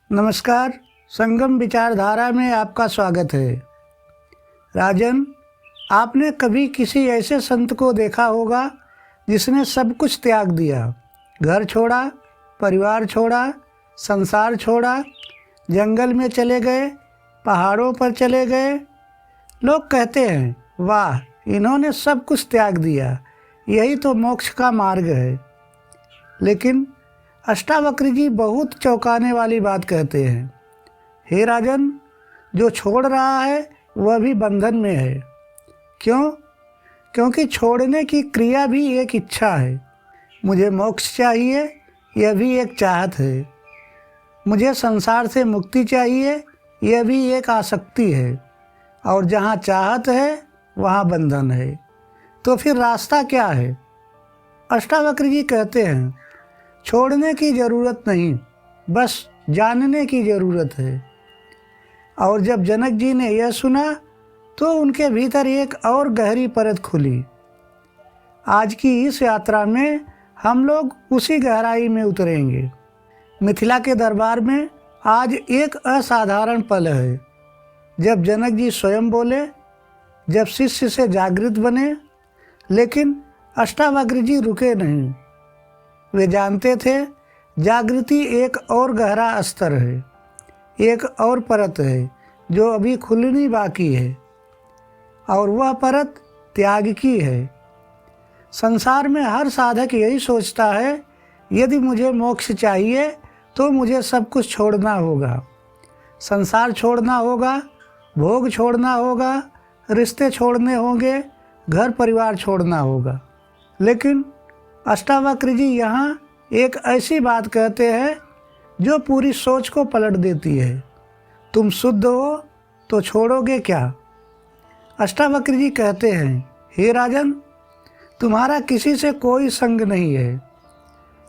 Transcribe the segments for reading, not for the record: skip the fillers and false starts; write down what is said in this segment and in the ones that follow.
नमस्कार। संगम विचारधारा में आपका स्वागत है। राजन, आपने कभी किसी ऐसे संत को देखा होगा जिसने सब कुछ त्याग दिया, घर छोड़ा, परिवार छोड़ा, संसार छोड़ा, जंगल में चले गए, पहाड़ों पर चले गए। लोग कहते हैं, वाह, इन्होंने सब कुछ त्याग दिया, यही तो मोक्ष का मार्ग है। लेकिन अष्टावक्र जी बहुत चौंकाने वाली बात कहते हैं। हे राजन, जो छोड़ रहा है वह भी बंधन में है। क्यों? क्योंकि छोड़ने की क्रिया भी एक इच्छा है। मुझे मोक्ष चाहिए, यह भी एक चाहत है। मुझे संसार से मुक्ति चाहिए, यह भी एक आसक्ति है। और जहाँ चाहत है वहाँ बंधन है। तो फिर रास्ता क्या है? अष्टावक्र जी कहते हैं, छोड़ने की ज़रूरत नहीं, बस जानने की ज़रूरत है। और जब जनक जी ने यह सुना तो उनके भीतर एक और गहरी परत खुली। आज की इस यात्रा में हम लोग उसी गहराई में उतरेंगे। मिथिला के दरबार में आज एक असाधारण पल है, जब जनक जी स्वयं बोले, जब शिष्य से जागृत बने। लेकिन अष्टावक्र जी रुके नहीं। वे जानते थे जागृति एक और गहरा स्तर है, एक और परत है जो अभी खुलनी बाकी है। और वह परत त्याग की है। संसार में हर साधक यही सोचता है, यदि मुझे मोक्ष चाहिए तो मुझे सब कुछ छोड़ना होगा। संसार छोड़ना होगा, भोग छोड़ना होगा, रिश्ते छोड़ने होंगे, घर परिवार छोड़ना होगा। लेकिन अष्टावक्र जी यहाँ एक ऐसी बात कहते हैं जो पूरी सोच को पलट देती है। तुम शुद्ध हो तो छोड़ोगे क्या? अष्टावक्र जी कहते हैं, हे राजन, तुम्हारा किसी से कोई संग नहीं है।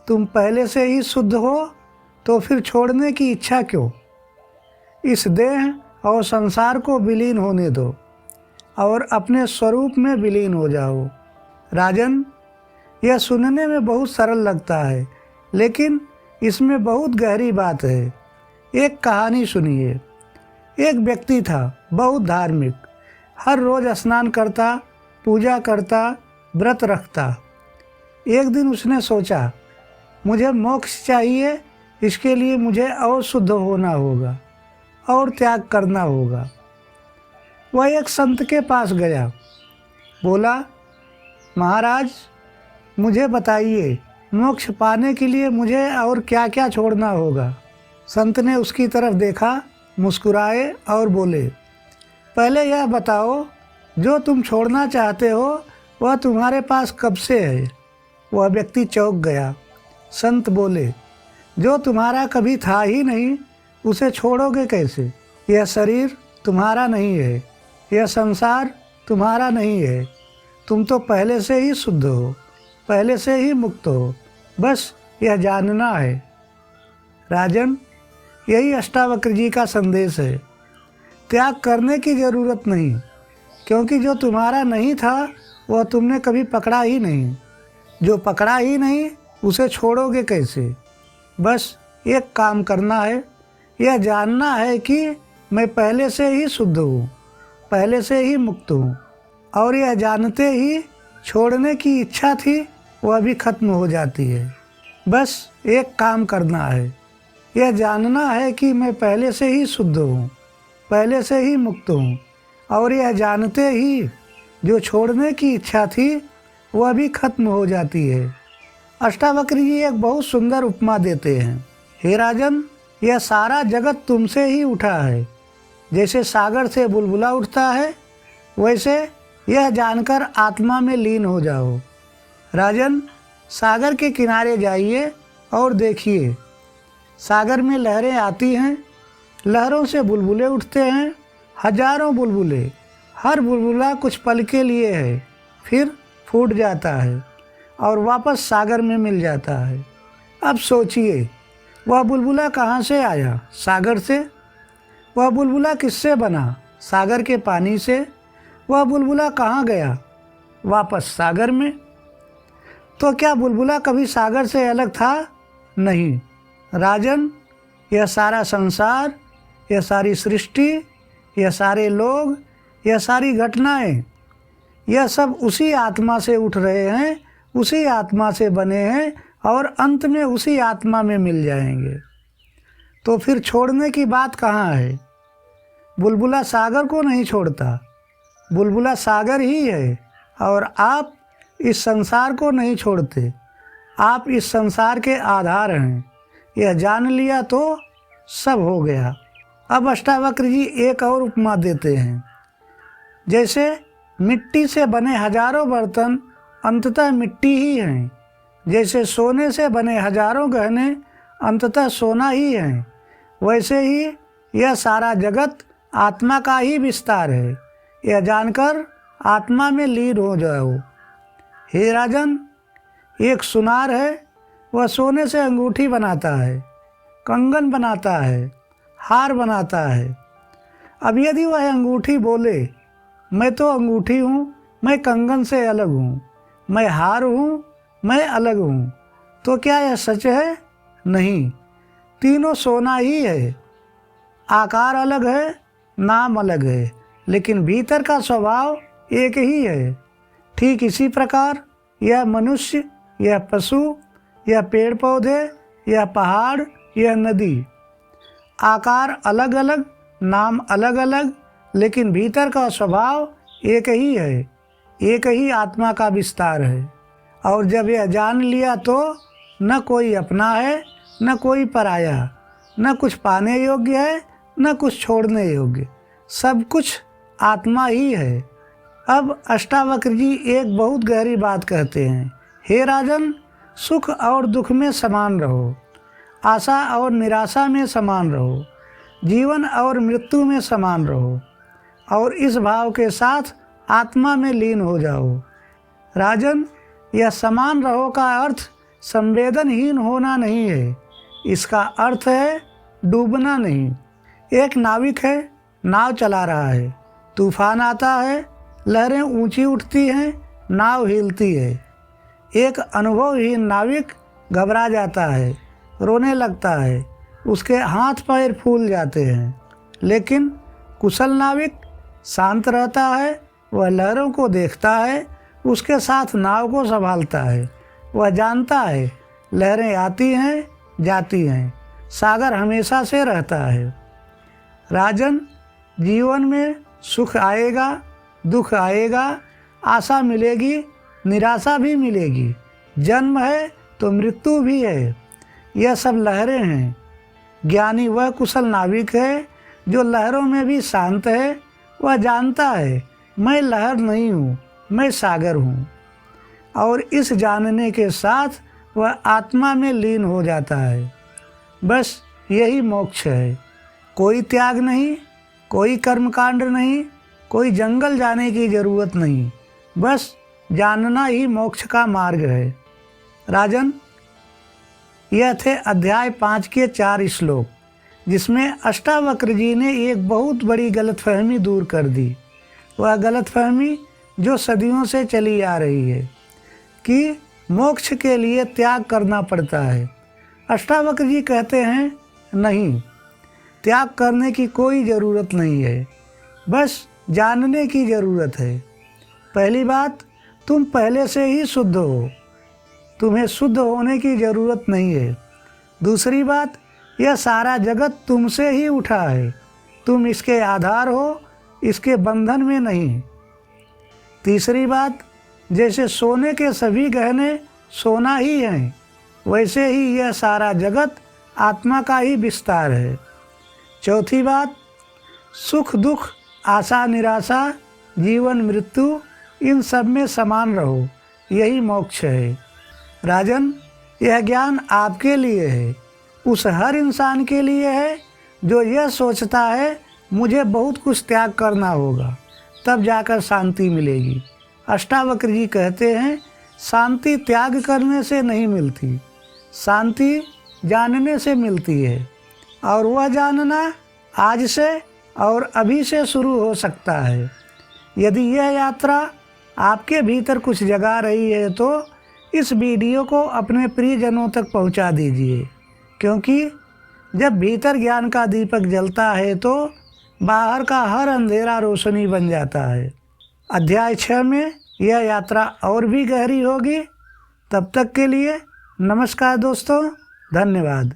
तुम पहले से ही शुद्ध हो तो फिर छोड़ने की इच्छा क्यों? इस देह और संसार को विलीन होने दो और अपने स्वरूप में विलीन हो जाओ। राजन, यह सुनने में बहुत सरल लगता है, लेकिन इसमें बहुत गहरी बात है। एक कहानी सुनिए। एक व्यक्ति था, बहुत धार्मिक, हर रोज़ स्नान करता, पूजा करता, व्रत रखता। एक दिन उसने सोचा, मुझे मोक्ष चाहिए, इसके लिए मुझे और शुद्ध होना होगा और त्याग करना होगा। वह एक संत के पास गया। बोला, महाराज, मुझे बताइए, मोक्ष पाने के लिए मुझे और क्या क्या छोड़ना होगा? संत ने उसकी तरफ देखा, मुस्कुराए और बोले, पहले यह बताओ, जो तुम छोड़ना चाहते हो वह तुम्हारे पास कब से है? वह व्यक्ति चौंक गया। संत बोले, जो तुम्हारा कभी था ही नहीं, उसे छोड़ोगे कैसे? यह शरीर तुम्हारा नहीं है, यह संसार तुम्हारा नहीं है। तुम तो पहले से ही शुद्ध हो, पहले से ही मुक्त हो, बस यह जानना है। राजन, यही अष्टावक्र जी का संदेश है। त्याग करने की ज़रूरत नहीं, क्योंकि जो तुम्हारा नहीं था वह तुमने कभी पकड़ा ही नहीं। जो पकड़ा ही नहीं उसे छोड़ोगे कैसे? बस एक काम करना है, यह जानना है कि मैं पहले से ही शुद्ध हूँ, पहले से ही मुक्त हूँ। और यह जानते ही छोड़ने की इच्छा थी वह भी खत्म हो जाती है। बस एक काम करना है, यह जानना है कि मैं पहले से ही शुद्ध हूँ, पहले से ही मुक्त हूँ। और यह जानते ही जो छोड़ने की इच्छा थी वह भी खत्म हो जाती है। अष्टावक्र जी एक बहुत सुंदर उपमा देते हैं। हे राजन, यह सारा जगत तुमसे ही उठा है। जैसे सागर से बुलबुला उठता है, वैसे यह जानकर आत्मा में लीन हो जाओ। राजन, सागर के किनारे जाइए और देखिए, सागर में लहरें आती हैं, लहरों से बुलबुले उठते हैं, हजारों बुलबुले। हर बुलबुला कुछ पल के लिए है, फिर फूट जाता है और वापस सागर में मिल जाता है। अब सोचिए, वह बुलबुला कहाँ से आया? सागर से। वह बुलबुला किससे बना? सागर के पानी से। वह बुलबुला कहाँ गया? वापस सागर में। तो क्या बुलबुला कभी सागर से अलग था? नहीं। राजन, यह सारा संसार, यह सारी सृष्टि, यह सारे लोग, यह सारी घटनाएं, यह सब उसी आत्मा से उठ रहे हैं, उसी आत्मा से बने हैं और अंत में उसी आत्मा में मिल जाएंगे। तो फिर छोड़ने की बात कहाँ है? बुलबुला सागर को नहीं छोड़ता, बुलबुला सागर ही है। और आप इस संसार को नहीं छोड़ते, आप इस संसार के आधार हैं। यह जान लिया तो सब हो गया। अब अष्टावक्र जी एक और उपमा देते हैं। जैसे मिट्टी से बने हजारों बर्तन अंततः मिट्टी ही हैं, जैसे सोने से बने हजारों गहने अंततः सोना ही हैं, वैसे ही यह सारा जगत आत्मा का ही विस्तार है। यह जानकर आत्मा में लीन हो जाओ। हे राजन, एक सुनार है, वह सोने से अंगूठी बनाता है, कंगन बनाता है, हार बनाता है। अब यदि वह अंगूठी बोले, मैं तो अंगूठी हूँ, मैं कंगन से अलग हूँ, मैं हार हूँ, मैं अलग हूँ, तो क्या यह सच है? नहीं, तीनों सोना ही है। आकार अलग है, नाम अलग है, लेकिन भीतर का स्वभाव एक ही है। ठीक इसी प्रकार यह मनुष्य, यह पशु, यह पेड़ पौधे, यह पहाड़, यह नदी, आकार अलग अलग, नाम अलग अलग, लेकिन भीतर का स्वभाव एक ही है, एक ही आत्मा का विस्तार है। और जब यह जान लिया तो न कोई अपना है, न कोई पराया, न कुछ पाने योग्य है, न कुछ छोड़ने योग्य, सब कुछ आत्मा ही है। अब अष्टावक्र जी एक बहुत गहरी बात कहते हैं। हे राजन, सुख और दुख में समान रहो, आशा और निराशा में समान रहो, जीवन और मृत्यु में समान रहो, और इस भाव के साथ आत्मा में लीन हो जाओ। राजन, यह समान रहो का अर्थ संवेदनहीन होना नहीं है, इसका अर्थ है डूबना नहीं। एक नाविक है, नाव चला रहा है, तूफान आता है, लहरें ऊंची उठती हैं, नाव हिलती है। एक अनुभवहीन नाविक घबरा जाता है, रोने लगता है, उसके हाथ पैर फूल जाते हैं। लेकिन कुशल नाविक शांत रहता है, वह लहरों को देखता है, उसके साथ नाव को संभालता है। वह जानता है लहरें आती हैं, जाती हैं, सागर हमेशा से रहता है। राजन, जीवन में सुख आएगा, दुख आएगा, आशा मिलेगी, निराशा भी मिलेगी, जन्म है तो मृत्यु भी है। यह सब लहरें हैं। ज्ञानी वह कुशल नाविक है जो लहरों में भी शांत है। वह जानता है मैं लहर नहीं हूँ, मैं सागर हूँ, और इस जानने के साथ वह आत्मा में लीन हो जाता है। बस यही मोक्ष है। कोई त्याग नहीं, कोई कर्मकांड नहीं, कोई जंगल जाने की जरूरत नहीं, बस जानना ही मोक्ष का मार्ग है। राजन, यह थे अध्याय 5 के 4 श्लोक, जिसमें अष्टावक्र जी ने एक बहुत बड़ी गलतफहमी दूर कर दी। वह गलतफहमी जो सदियों से चली आ रही है कि मोक्ष के लिए त्याग करना पड़ता है। अष्टावक्र जी कहते हैं नहीं, त्याग करने की कोई ज़रूरत नहीं है, बस जानने की ज़रूरत है। पहली बात, तुम पहले से ही शुद्ध हो, तुम्हें शुद्ध होने की ज़रूरत नहीं है। दूसरी बात, यह सारा जगत तुमसे ही उठा है, तुम इसके आधार हो, इसके बंधन में नहीं। तीसरी बात, जैसे सोने के सभी गहने सोना ही हैं, वैसे ही यह सारा जगत आत्मा का ही विस्तार है। चौथी बात, सुख दुख, आशा निराशा, जीवन मृत्यु, इन सब में समान रहो, यही मोक्ष है। राजन, यह ज्ञान आपके लिए है, उस हर इंसान के लिए है जो यह सोचता है मुझे बहुत कुछ त्याग करना होगा, तब जाकर शांति मिलेगी। अष्टावक्र जी कहते हैं शांति त्याग करने से नहीं मिलती, शांति जानने से मिलती है, और वह जानना आज से और अभी से शुरू हो सकता है। यदि यह यात्रा आपके भीतर कुछ जगा रही है तो इस वीडियो को अपने प्रियजनों तक पहुंचा दीजिए, क्योंकि जब भीतर ज्ञान का दीपक जलता है तो बाहर का हर अंधेरा रोशनी बन जाता है। अध्याय 6 में यह यात्रा और भी गहरी होगी। तब तक के लिए नमस्कार दोस्तों, धन्यवाद।